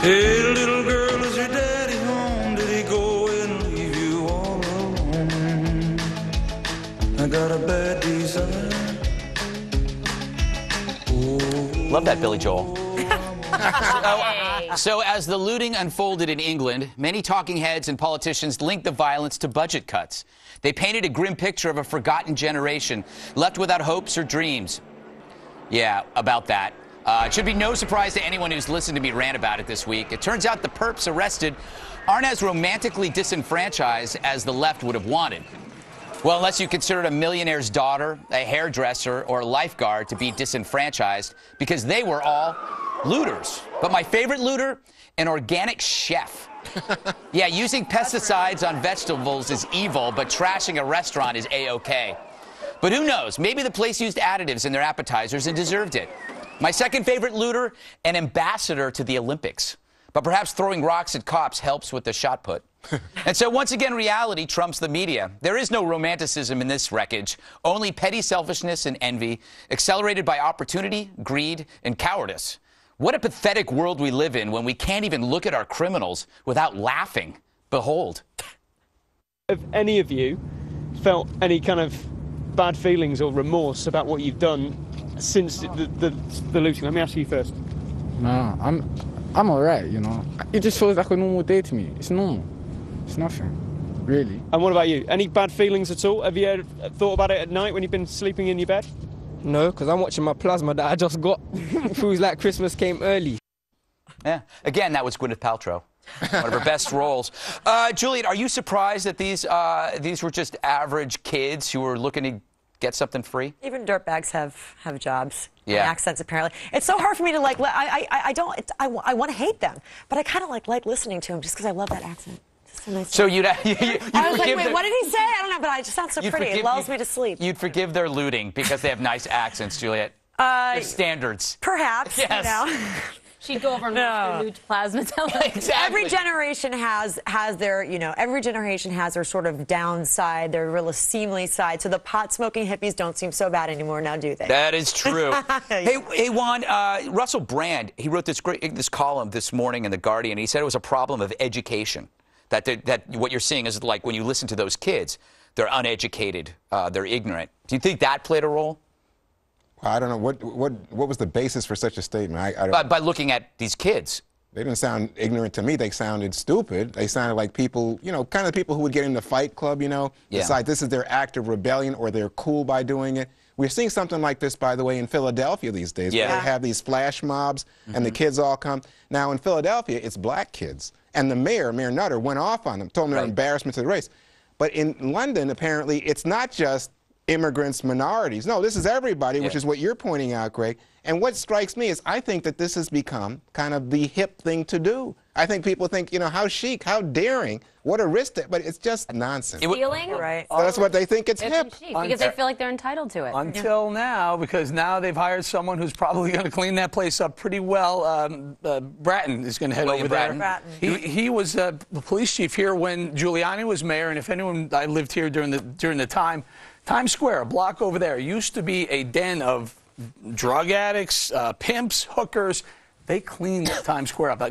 Hey, little girl, is your daddy home? Did he go and leave you all alone? I got a bad desire. Love that, Billy Joel. So as the looting unfolded in England, many talking heads and politicians linked the violence to budget cuts. They painted a grim picture of a forgotten generation, left without hopes or dreams. Yeah, about that. It should be no surprise to anyone who's listened to me rant about it this week. It turns out the perps arrested aren't as romantically disenfranchised as the left would have wanted. Well, unless you considered a millionaire's daughter, a hairdresser, or a lifeguard to be disenfranchised, because they were all looters. But my favorite looter, an organic chef. Yeah, using pesticides on vegetables is evil, but trashing a restaurant is A-OK. But who knows? Maybe the place used additives in their appetizers and deserved it. My second favorite looter, an ambassador to the Olympics. But perhaps throwing rocks at cops helps with the shot put. And so once again, reality trumps the media. There is no romanticism in this wreckage, only petty selfishness and envy, accelerated by opportunity, greed, and cowardice. What a pathetic world we live in when we can't even look at our criminals without laughing. Behold. Have any of you felt any kind of bad feelings or remorse about what you've done since the looting? Let me ask you first. Nah, I'm alright, you know. It just feels like a normal day to me. It's normal. It's nothing, really. And what about you? Any bad feelings at all? Have you ever thought about it at night when you've been sleeping in your bed? No, because I'm watching my plasma that I just got. Feels like Christmas came early. Yeah. Again, that was Gwyneth Paltrow. One of her best roles. Juliet, are you surprised that these were just average kids who were looking to get something free? Even dirtbags have jobs. Yeah. And accents, apparently. It's so hard for me to like. I want to hate them, but I kind of like listening to them just because I love that accent. So nice. So you'd I was like, wait, what did he say? I don't know, but it just sounds so pretty. It lulls me to sleep. You'd forgive their looting because they have nice accents, Juliet. Their standards. Perhaps. Yes. You know? She'd go over and watch their loot plasma television. Exactly. Every generation has their, every generation has their sort of downside, their real seemly side. So the pot-smoking hippies don't seem so bad anymore now, do they? That is true. Hey, Juan, Russell Brand, he wrote this column this morning in The Guardian. He said it was a problem of education. That what you're seeing is like when you listen to those kids, they're uneducated, they're ignorant. Do you think that played a role? I don't know. What was the basis for such a statement? By looking at these kids. They didn't sound ignorant to me. They sounded stupid. They sounded like people, kind of people who would get in the fight club, decide this is their act of rebellion or they're cool by doing it. We're seeing something like this, by the way, in Philadelphia these days. Yeah. Where they have these flash mobs and the kids all come. Now, in Philadelphia, it's black kids. And the Mayor Nutter, went off on them, told them they're an embarrassment to the race. But in London, apparently, it's not just immigrants, minorities. No, this is everybody, which is what you're pointing out, Greg. And what strikes me is I think that this has become kind of the hip thing to do. I think people think, how chic, how daring, what a risk, but it's just nonsense. Stealing? Right. That's what they think it's hip. Because they feel like they're entitled to it. Until now, because now they've hired someone who's probably going to clean that place up pretty well. Bratton is going to head over there. He was the police chief here when Giuliani was mayor, and if anyone, I lived here during the time, Times Square, a block over there, used to be a den of drug addicts, pimps, hookers. They cleaned Times Square up. I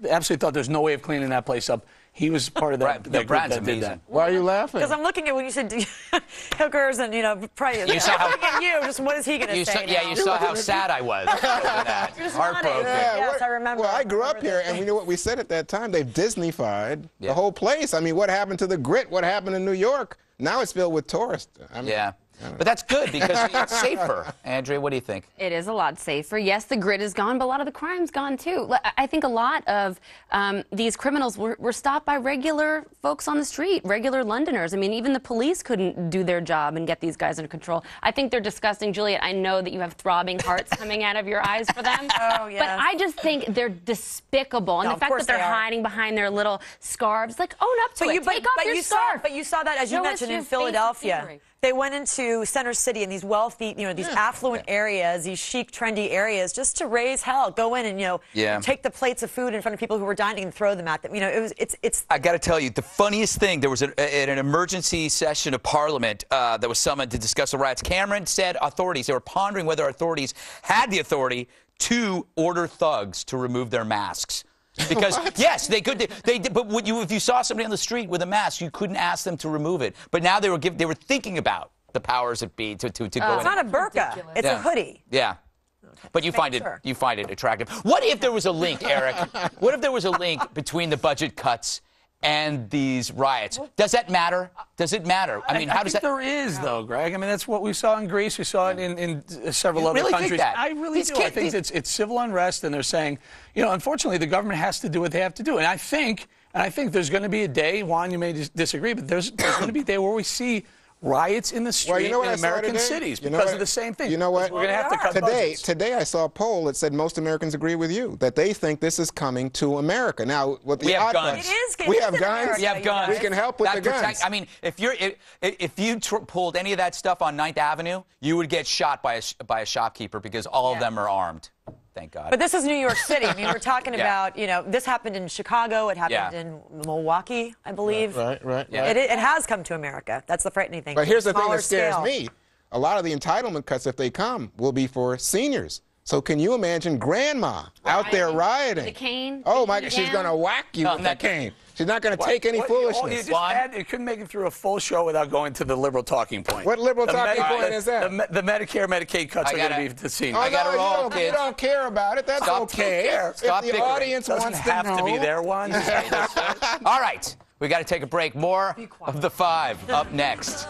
absolutely thought there's no way of cleaning that place up. He was part of that group that did that. Why are you laughing? Because I'm looking at when you said hookers and, probably. You saw how, looking at you, just what is he going to say? You saw how sad I was. Heartbroken. Yes, I remember. Well, I grew up here, and we knew what we said at that time. They've Disneyfied the whole place. I mean, what happened to the grit? What happened in New York? Now it's filled with tourists. But that's good because it's safer. Andrea, what do you think? It is a lot safer. Yes, the grid is gone, but a lot of the crime's gone, too. I think a lot of these criminals were stopped by regular folks on the street, regular Londoners. I mean, even the police couldn't do their job and get these guys under control. I think they're disgusting. Juliet, I know that you have throbbing hearts coming out of your eyes for them. Oh, yeah. But I just think they're despicable. And the fact that they're hiding behind their little scarves, like, own up to it. Take off your scarf. But you saw that, as you mentioned, in Philadelphia. They went into Center City and these wealthy, these affluent areas, these chic, trendy areas, just to raise hell. Go in and, take the plates of food in front of people who were dining and throw them at them. It's. I got to tell you, the funniest thing, there was an emergency session of Parliament that was summoned to discuss the riots. Cameron said they were pondering whether authorities had the authority to order thugs to remove their masks. Because yes, they could. They did, but if you saw somebody on the street with a mask, you couldn't ask them to remove it. But now they were thinking about the powers that be to go. It's not a burqa. It's a hoodie. Yeah. But you find it attractive. What if there was a link, Eric? What if there was a link between the budget cuts and these riots? Does that matter? Does it matter? I mean, how does that? There is, though, Greg. I mean, that's what we saw in Greece. We saw it in several other countries. Think that? I really do. I think it's civil unrest, and they're saying, unfortunately, the government has to do what they have to do. And I think there's going to be a day. Juan, you may disagree, but there's going to be a day where we see riots in the street in American cities because of the same thing. You know what? We're going to have to cut budgets. Today I saw a poll that said most Americans agree with you, that they think this is coming to America. Now, what the we have guns. We have guns. We have guns. We can help with the guns. I mean, if you pulled any of that stuff on 9th Avenue, you would get shot by a shopkeeper because all of them are armed. Thank God. But this is New York City. I mean, we're talking about, this happened in Chicago. It happened in Milwaukee, I believe. Right. Yeah. It has come to America. That's the frightening thing. But here's the thing that scares me. A lot of the entitlement cuts, if they come, will be for seniors. So can you imagine grandma out there rioting? The cane? Oh, my God. She's going to whack you with that cane. She's not going to take any foolishness. You couldn't make it through a full show without going to the liberal talking point. What liberal talking point is that? The Medicare, Medicaid cuts are going to be the scene. I got to roll, kids. You don't care about it. That's okay. If the audience wants to know. Doesn't have to be there, Juan. All right. We got to take a break. More of The Five up next.